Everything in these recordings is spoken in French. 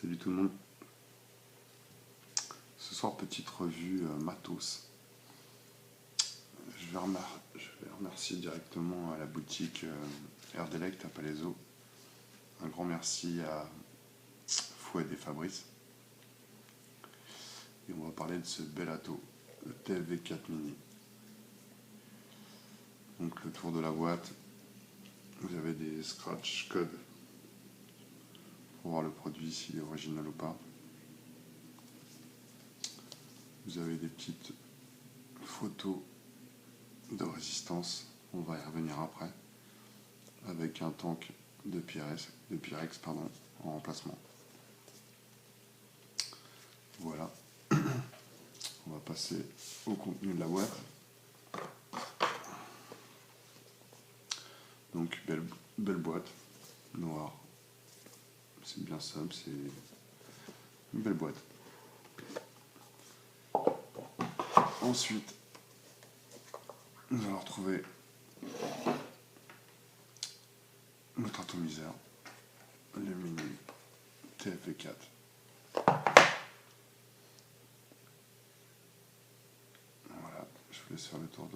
Salut tout le monde. Ce soir, petite revue matos. Je vais remercier directement à la boutique Airdelect à Palaiso. Un grand merci à Fouad et Fabrice. Et on va parler de ce bel ato, le TFV4 Mini. Donc le tour de la boîte, vous avez des scratch codes pour voir le produit s'il est original ou pas. Vous avez des petites photos de résistance, on va y revenir après, avec un tank de Pyrex en remplacement. Voilà, on va passer au contenu de la boîte. Donc belle boîte, noire, c'est bien simple, c'est une belle boîte. Ensuite, nous allons retrouver notre atomiseur, le Mini TFV4. Voilà, je vous laisse faire le tour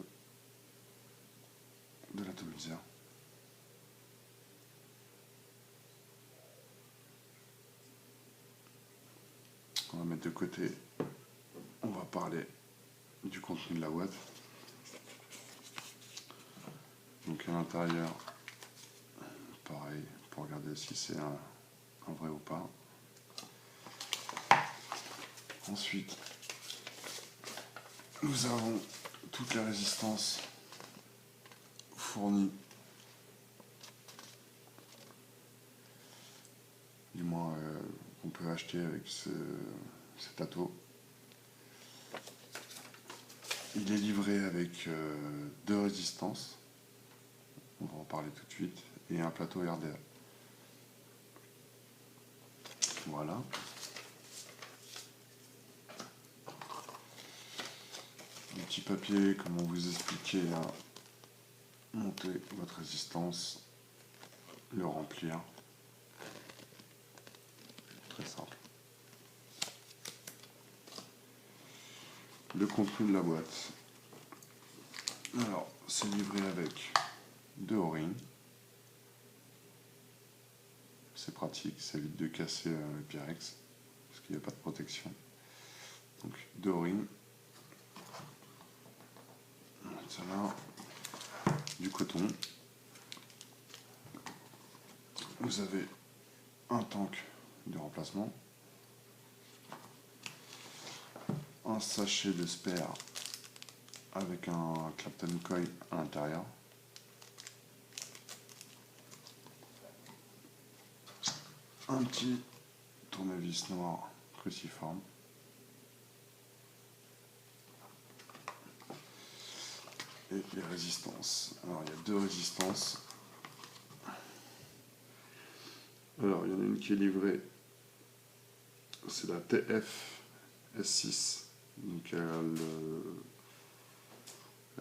de l'atomiseur. On va mettre de côté, on va parler du contenu de la boîte. Donc à l'intérieur, pareil, pour regarder si c'est un vrai ou pas. Ensuite, nous avons toutes les résistances fournies, du moins qu'on peut acheter avec cet ato. Il est livré avec deux résistances, on va en parler tout de suite, et un plateau RDA. Voilà. Un petit papier, comme on vous expliquait, monter votre résistance, le remplir. Très simple. Le contenu de la boîte. Alors, c'est livré avec deux O-rings. C'est pratique, ça évite de casser le Pyrex, parce qu'il n'y a pas de protection. Donc, deux O-rings. Ça là, du coton. Vous avez un tank de remplacement. Un sachet de spare avec un Clapton coil à l'intérieur. Un petit tournevis noir cruciforme. Et les résistances. Alors il y a deux résistances. Alors il y en a une qui est livrée, c'est la TF S6. Donc elle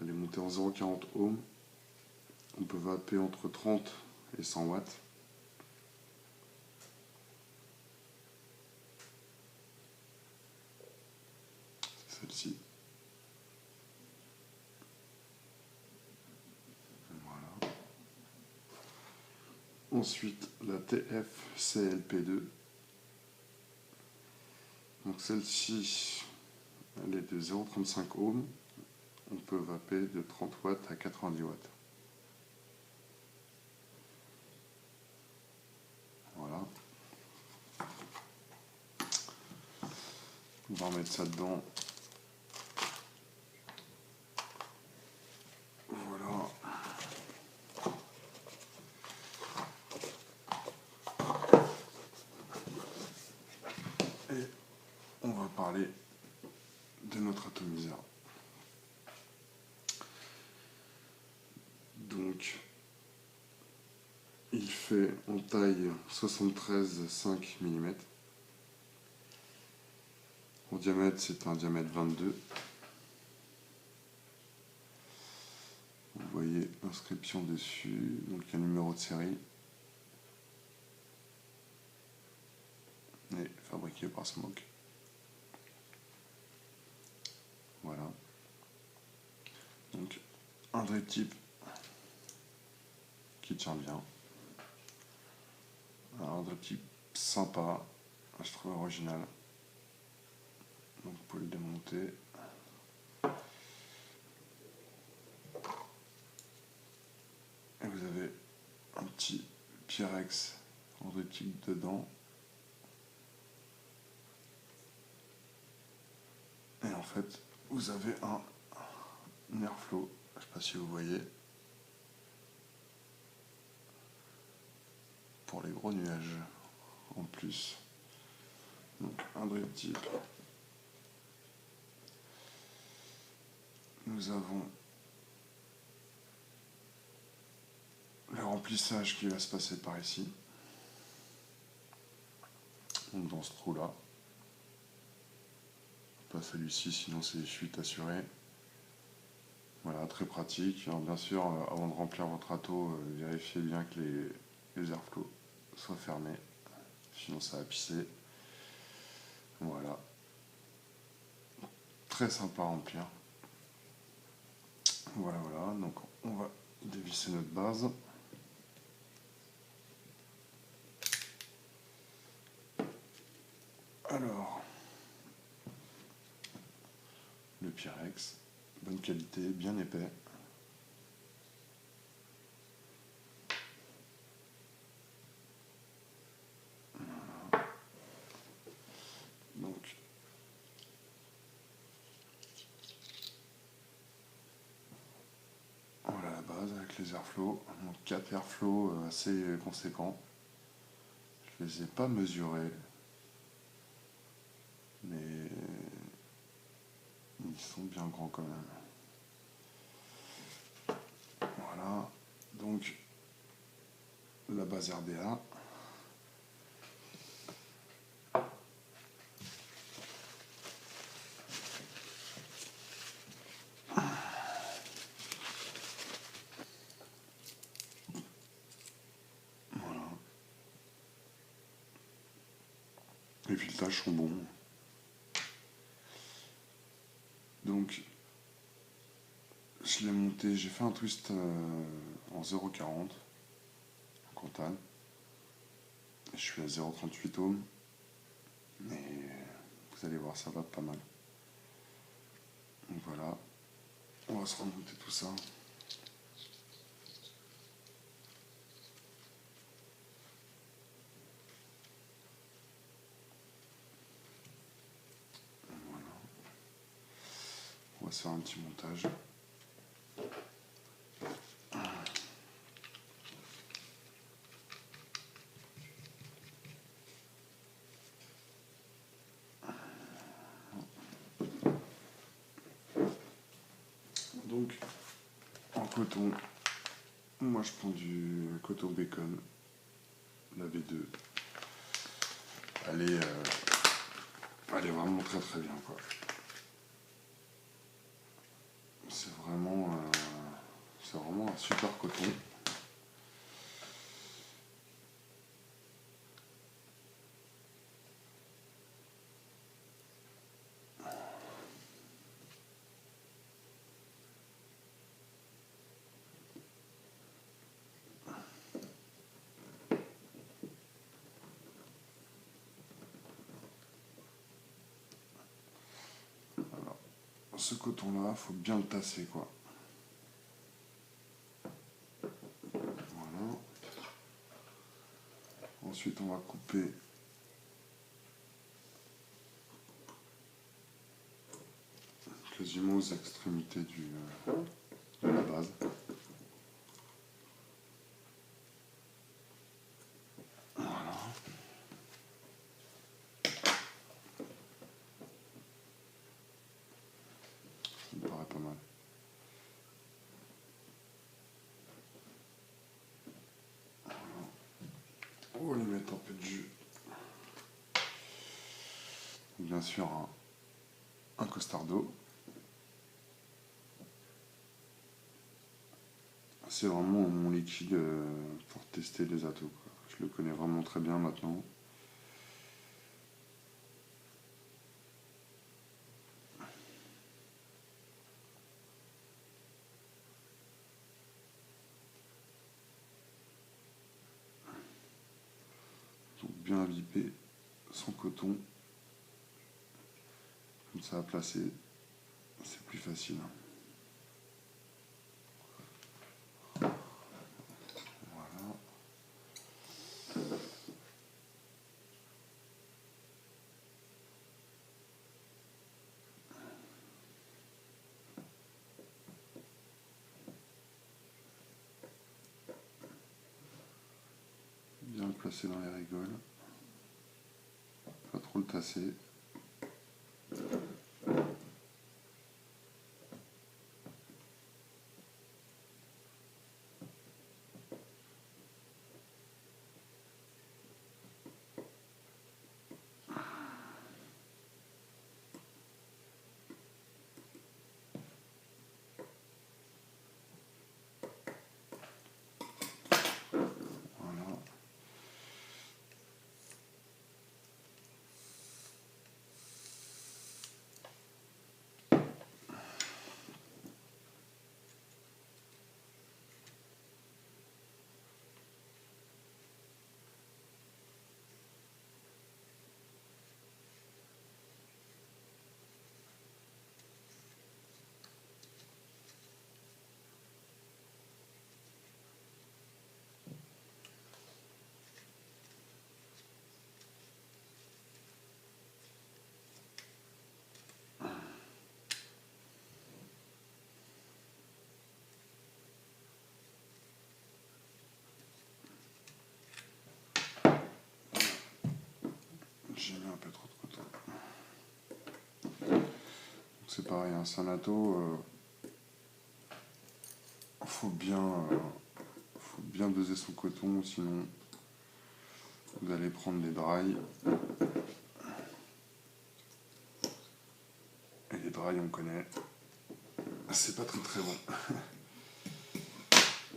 est montée en 0,40 ohms. On peut vapper entre 30 et 100 watts. C'est celle-ci. Voilà. Ensuite, la TF-CLP2. Donc celle-ci, elle est de 0,35 ohms. On peut vaper de 30 watts à 90 watts. Voilà. On va remettre ça dedans. Voilà. Et on va parler de notre atomiseur. Donc, il fait en taille 73,5 mm. En diamètre, c'est un diamètre 22. inscription dessus, donc il y a le numéro de série. Et fabriqué par Smoke. Voilà. Donc un drip tip qui tient bien. Un drip tip sympa, je trouve original. Donc vous pouvez le démonter. Et vous avez un petit Pyrex en drip tip dedans. Et en fait, vous avez un Airflow, je ne sais pas si vous voyez, pour les gros nuages en plus. Donc un drip tip. Nous avons le remplissage qui va se passer par ici. Donc dans ce trou là. Pas celui-ci, sinon c'est chute assurée. Voilà, très pratique. Alors bien sûr, avant de remplir votre râteau, vérifiez bien que les airflows soient fermés. Sinon ça va pisser. Voilà. Très sympa à remplir. Voilà, voilà. Donc on va dévisser notre base. Alors, le Pyrex, bonne qualité, bien épais. Voilà. Donc, voilà la base avec les airflows. Donc 4 airflows assez conséquents. Je les ai pas mesurés, mais ils sont bien grands quand même. Voilà, donc la base RDA. Voilà. Les filetages sont bons. Donc, je l'ai monté, j'ai fait un twist en 0,40 en Cantal. Je suis à 0,38 ohms. Mais vous allez voir, ça va pas mal. Donc voilà, on va se remonter tout ça. Voilà. On va se faire un petit montage. Donc, en coton, moi je prends du coton bacon, la V2. Elle est vraiment très très bien quoi. C'est vraiment un super coton. Alors, ce coton là, faut bien le tasser quoi. Voilà. Ensuite on va couper quasiment aux extrémités de la base. Voilà. Ça me paraît pas mal. Voilà. On va lui mettre un peu de jus. Bien sûr un costard d'eau. c'est vraiment mon liquide pour tester les atos, quoi. Je le connais vraiment très bien maintenant. Donc bien viper son coton. Comme ça à placer, c'est plus facile. Voilà. Bien le placer dans les rigoles. Pas trop le tasser. Voilà. J'ai mis un peu trop de coton. C'est pareil, un sanato, faut bien doser son coton, sinon vous allez prendre des dry. Et les dry, on connaît, c'est pas très très bon.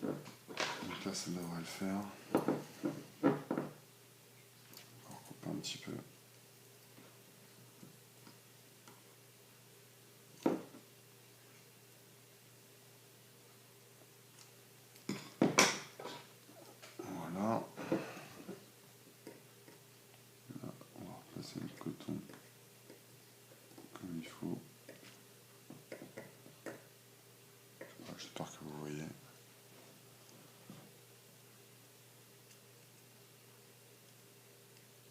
Donc là, ça devrait le faire. On va recouper un petit peu. Voilà. Là, on va replacer le coton comme il faut. J'espère que vous voyez.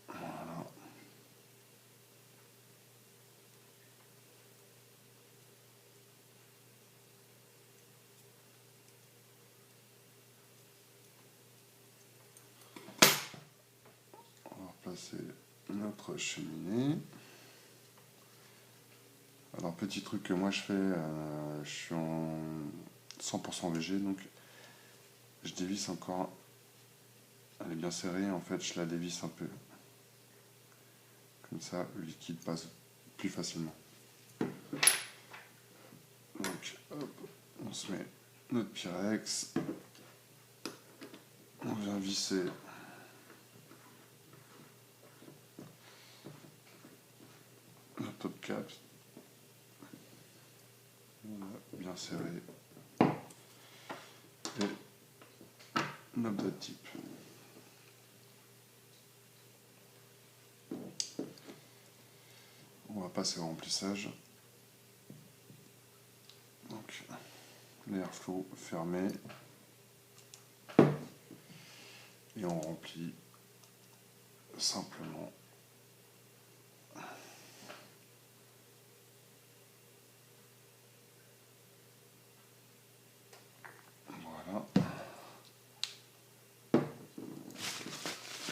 Voilà. On va replacer notre cheminée. Alors petit truc que moi je fais, je suis en 100% végé, donc je dévisse encore. Elle est bien serrée, en fait je la dévisse un peu. Comme ça le liquide passe plus facilement. Donc hop, on se met notre Pyrex. On vient visser notre top cap. Voilà, bien serré. Et notre dot type. On va passer au remplissage. Donc l'airflow fermé. Et on remplit simplement. Voilà.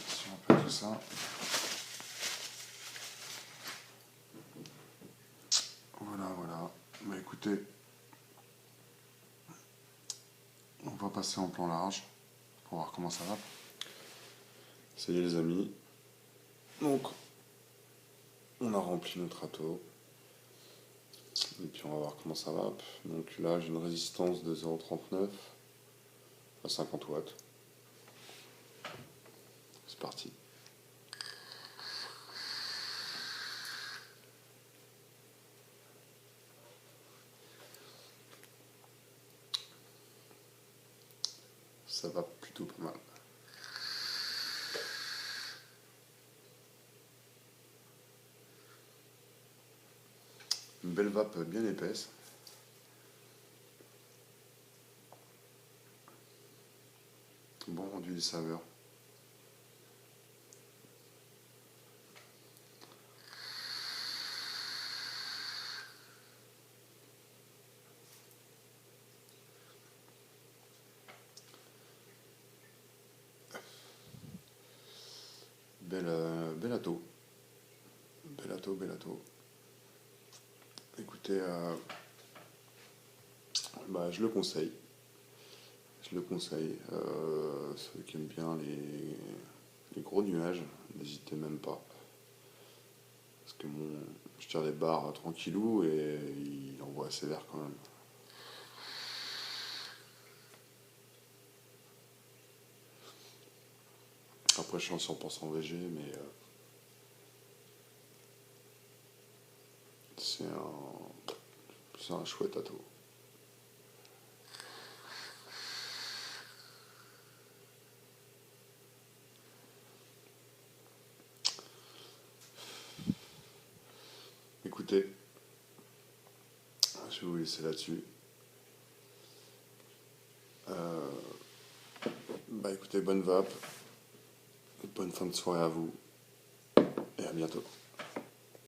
Sur un peu tout ça. Voilà. Bah écoutez, on va passer en plan large pour voir comment ça va. Ça y est les amis. Donc, on a rempli notre râteau. Et puis on va voir comment ça va. Donc là, j'ai une résistance de 0,39. à 50 watts. C'est parti. Ça va plutôt pas mal. Une belle vape bien épaisse. Bon rendu des saveurs. Bel ato. Bel ato, bel ato. Écoutez, bah, je le conseille. Je le conseille. Ceux qui aiment bien les gros nuages, n'hésitez même pas. Parce que bon, je tire des barres tranquillou et il envoie sévère quand même. Après, je suis en 100% VG, mais c'est un chouette ato. Écoutez, je vais vous laisser là-dessus. Bah écoutez, bonne vape, bonne fin de soirée à vous, et à bientôt.